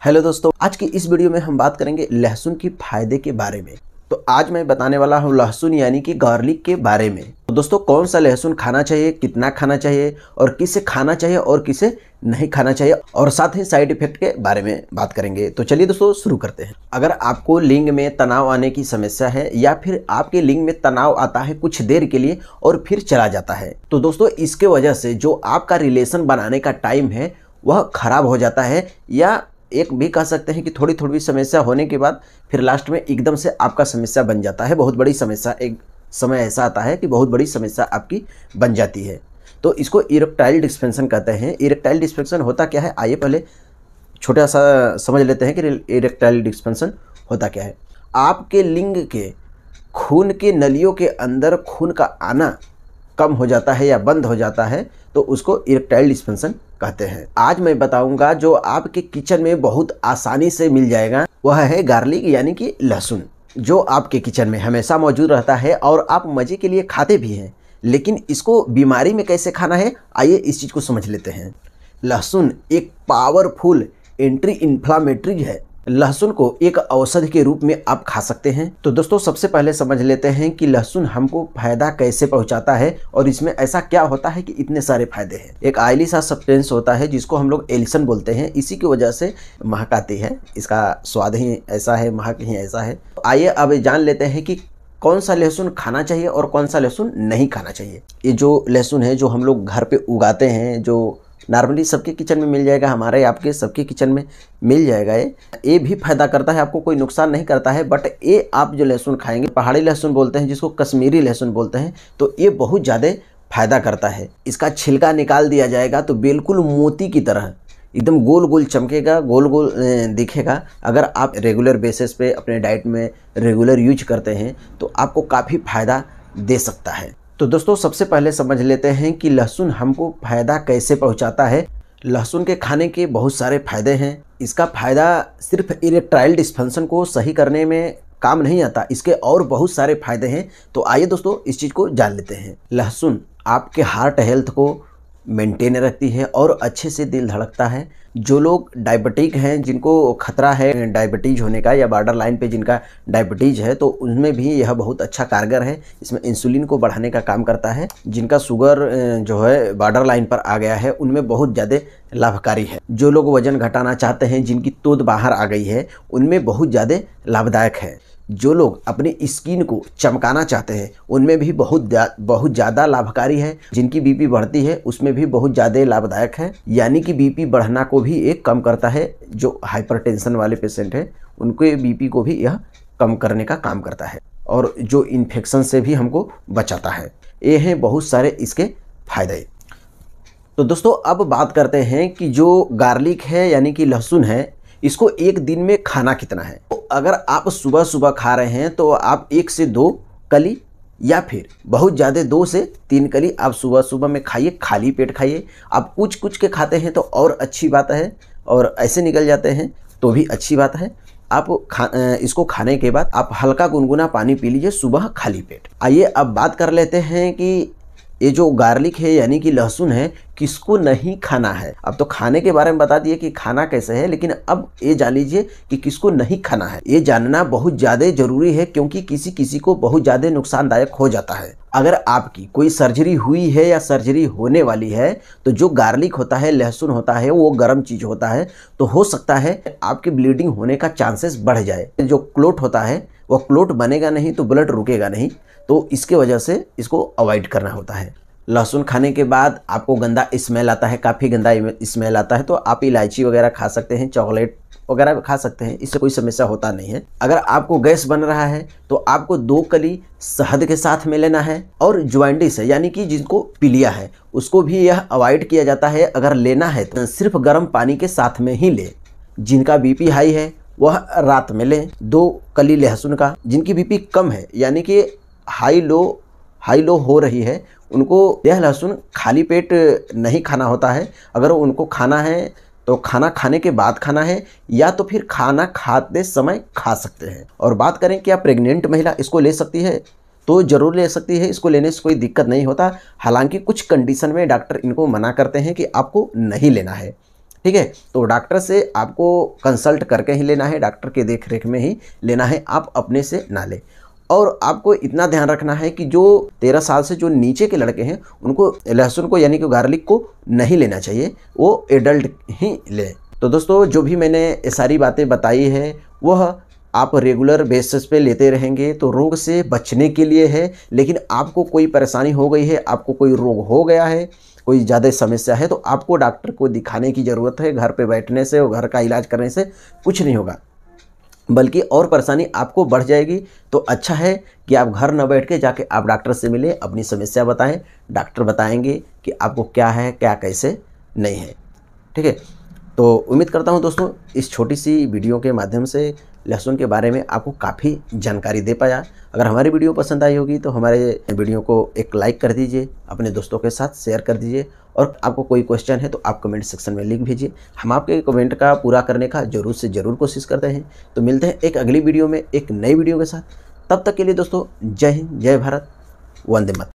Hello दोस्तों, आज की इस वीडियो में हम बात करेंगे लहसुन की फायदे के बारे में। तो आज मैं बताने वाला हूँ लहसुन यानी कि गार्लिक के बारे में। तो दोस्तों, कौन सा लहसुन खाना चाहिए, कितना खाना चाहिए और किसे खाना चाहिए और किसे नहीं खाना चाहिए, और साथ ही साइड इफेक्ट के बारे में बात करेंगे। तो चलिए दोस्तों शुरू करते हैं। अगर आपको लिंग में तनाव आने की समस्या है या फिर आपके लिंग में तनाव आता है कुछ देर के लिए और फिर चला जाता है, तो दोस्तों इसके वजह से जो आपका रिलेशन बनाने का टाइम है वह खराब हो जाता है, या एक भी कह सकते हैं कि थोड़ी थोड़ी समस्या होने के बाद फिर लास्ट में एकदम से आपका समस्या बन जाता है। बहुत बड़ी समस्या, एक समय ऐसा आता है कि बहुत बड़ी समस्या आपकी बन जाती है। तो इसको इरेक्टाइल डिस्फंक्शन कहते हैं। इरेक्टाइल डिस्फंक्शन होता क्या है, आइए पहले छोटा सा समझ लेते हैं कि इरेक्टाइल डिस्फंक्शन होता क्या है। आपके लिंग के खून के नलियों के अंदर खून का आना कम हो जाता है या बंद हो जाता है, तो उसको इरेक्टाइल डिस्फंक्शन कहते हैं। आज मैं बताऊंगा जो आपके किचन में बहुत आसानी से मिल जाएगा, वह है गार्लिक यानी कि लहसुन, जो आपके किचन में हमेशा मौजूद रहता है और आप मजे के लिए खाते भी हैं। लेकिन इसको बीमारी में कैसे खाना है, आइए इस चीज़ को समझ लेते हैं। लहसुन एक पावरफुल एंटी इन्फ्लामेटरी है। लहसुन को एक औषधि के रूप में आप खा सकते हैं। तो दोस्तों सबसे पहले समझ लेते हैं कि लहसुन हमको फायदा कैसे पहुंचाता है और इसमें ऐसा क्या होता है कि इतने सारे फायदे हैं। एक ऑयली सा सब्सटेंस होता है जिसको हम लोग एलिसन बोलते हैं, इसी की वजह से महक आती है। इसका स्वाद ही ऐसा है, महक ही ऐसा है। तो आइए अब जान लेते हैं कि कौन सा लहसुन खाना चाहिए और कौन सा लहसुन नहीं खाना चाहिए। ये जो लहसुन है जो हम लोग घर पे उगाते हैं, जो नॉर्मली सबके किचन में मिल जाएगा, हमारे आपके सबके किचन में मिल जाएगा, ये भी फायदा करता है, आपको कोई नुकसान नहीं करता है। बट ये आप जो लहसुन खाएंगे, पहाड़ी लहसुन बोलते हैं जिसको कश्मीरी लहसुन बोलते हैं, तो ये बहुत ज़्यादा फायदा करता है। इसका छिलका निकाल दिया जाएगा तो बिल्कुल मोती की तरह एकदम गोल गोल चमकेगा, गोल गोल दिखेगा। अगर आप रेगुलर बेसिस पे अपने डाइट में रेगुलर यूज करते हैं तो आपको काफ़ी फायदा दे सकता है। तो दोस्तों सबसे पहले समझ लेते हैं कि लहसुन हमको फ़ायदा कैसे पहुंचाता है। लहसुन के खाने के बहुत सारे फ़ायदे हैं। इसका फ़ायदा सिर्फ इरेक्टाइल डिस्फंक्शन को सही करने में काम नहीं आता, इसके और बहुत सारे फ़ायदे हैं। तो आइए दोस्तों इस चीज़ को जान लेते हैं। लहसुन आपके हार्ट हेल्थ को मेंटेन रखती है और अच्छे से दिल धड़कता है। जो लोग डायबिटिक हैं, जिनको खतरा है डायबिटीज़ होने का या बॉर्डर लाइन पे जिनका डायबिटीज़ है, तो उनमें भी यह बहुत अच्छा कारगर है। इसमें इंसुलिन को बढ़ाने का काम करता है। जिनका शुगर जो है बॉर्डर लाइन पर आ गया है, उनमें बहुत ज़्यादा लाभकारी है। जो लोग वज़न घटाना चाहते हैं, जिनकी तूत बाहर आ गई है, उनमें बहुत ज़्यादा लाभदायक है। जो लोग अपनी स्किन को चमकाना चाहते हैं, उनमें भी बहुत ज़्यादा लाभकारी है। जिनकी बीपी बढ़ती है उसमें भी बहुत ज़्यादा लाभदायक है, यानी कि बीपी बढ़ना को भी एक कम करता है। जो हाइपरटेंशन वाले पेशेंट हैं उनके बीपी को भी यह कम करने का काम करता है, और जो इन्फेक्शन से भी हमको बचाता है। ये हैं बहुत सारे इसके फायदे। तो दोस्तों अब बात करते हैं कि जो गार्लिक है यानी कि लहसुन है, इसको एक दिन में खाना कितना है। तो अगर आप सुबह सुबह खा रहे हैं तो आप 1 से 2 कली या फिर बहुत ज़्यादा 2 से 3 कली आप सुबह सुबह में खाइए, खाली पेट खाइए। आप कुछ कुछ के खाते हैं तो और अच्छी बात है, और ऐसे निकल जाते हैं तो भी अच्छी बात है। आप इसको खाने के बाद आप हल्का गुनगुना पानी पी लीजिए सुबह खाली पेट। आइए अब बात कर लेते हैं कि ये जो गार्लिक है यानी कि लहसुन है, किसको नहीं खाना है। अब तो खाने के बारे में बता दिए कि खाना कैसे है, लेकिन अब ये जान लीजिए कि किसको नहीं खाना है। ये जानना बहुत ज़्यादा ज़रूरी है, क्योंकि किसी किसी को बहुत ज़्यादा नुकसानदायक हो जाता है। अगर आपकी कोई सर्जरी हुई है या सर्जरी होने वाली है, तो जो गार्लिक होता है, लहसुन होता है, वो गर्म चीज़ होता है, तो हो सकता है आपकी ब्लीडिंग होने का चांसेस बढ़ जाए। जो क्लोट होता है वो क्लोट बनेगा नहीं तो ब्लड रुकेगा नहीं, तो इसके वजह से इसको अवॉइड करना होता है। लहसुन खाने के बाद आपको गंदा स्मेल आता है, काफ़ी गंदा स्मेल आता है, तो आप इलायची वगैरह खा सकते हैं, चॉकलेट वगैरह खा सकते हैं, इससे कोई समस्या होता नहीं है। अगर आपको गैस बन रहा है तो आपको 2 कली शहद के साथ में लेना है, और ज्वाइंटिस है यानी कि जिनको पीलिया है उसको भी यह अवॉइड किया जाता है। अगर लेना है तो सिर्फ गर्म पानी के साथ में ही ले। जिनका बीपी हाई है वह रात में लें 2 कली लहसुन का। जिनकी बीपी कम है यानी कि हाई लो हो रही है, उनको यह लहसुन खाली पेट नहीं खाना होता है। अगर उनको खाना है तो खाना खाने के बाद खाना है, या तो फिर खाना खाते समय खा सकते हैं। और बात करें कि आप प्रेग्नेंट महिला इसको ले सकती है, तो ज़रूर ले सकती है। इसको लेने से कोई दिक्कत नहीं होता। हालांकि कुछ कंडीशन में डॉक्टर इनको मना करते हैं कि आपको नहीं लेना है। ठीक है। तो डॉक्टर से आपको कंसल्ट करके ही लेना है, डॉक्टर के देख रेख में ही लेना है, आप अपने से ना लें। और आपको इतना ध्यान रखना है कि जो 13 साल से जो नीचे के लड़के हैं उनको लहसुन को यानी कि गार्लिक को नहीं लेना चाहिए, वो एडल्ट ही लें। तो दोस्तों जो भी मैंने सारी बातें बताई है वह आप रेगुलर बेसिस पे लेते रहेंगे तो रोग से बचने के लिए है। लेकिन आपको कोई परेशानी हो गई है, आपको कोई रोग हो गया है, कोई ज़्यादा समस्या है, तो आपको डॉक्टर को दिखाने की ज़रूरत है। घर पे बैठने से और घर का इलाज करने से कुछ नहीं होगा, बल्कि और परेशानी आपको बढ़ जाएगी। तो अच्छा है कि आप घर न बैठ के जाके आप डॉक्टर से मिलें, अपनी समस्या बताएं, डॉक्टर बताएंगे कि आपको क्या है क्या कैसे नहीं है। ठीक है। तो उम्मीद करता हूं दोस्तों इस छोटी सी वीडियो के माध्यम से लहसुन के बारे में आपको काफ़ी जानकारी दे पाया। अगर हमारी वीडियो पसंद आई होगी तो हमारे वीडियो को एक लाइक कर दीजिए, अपने दोस्तों के साथ शेयर कर दीजिए, और आपको कोई क्वेश्चन है तो आप कमेंट सेक्शन में लिख भेजिए। हम आपके कमेंट का पूरा करने का ज़रूर से ज़रूर कोशिश करते हैं। तो मिलते हैं एक अगली वीडियो में एक नई वीडियो के साथ। तब तक के लिए दोस्तों जय हिंद, जय भारत, वंदे मातरम।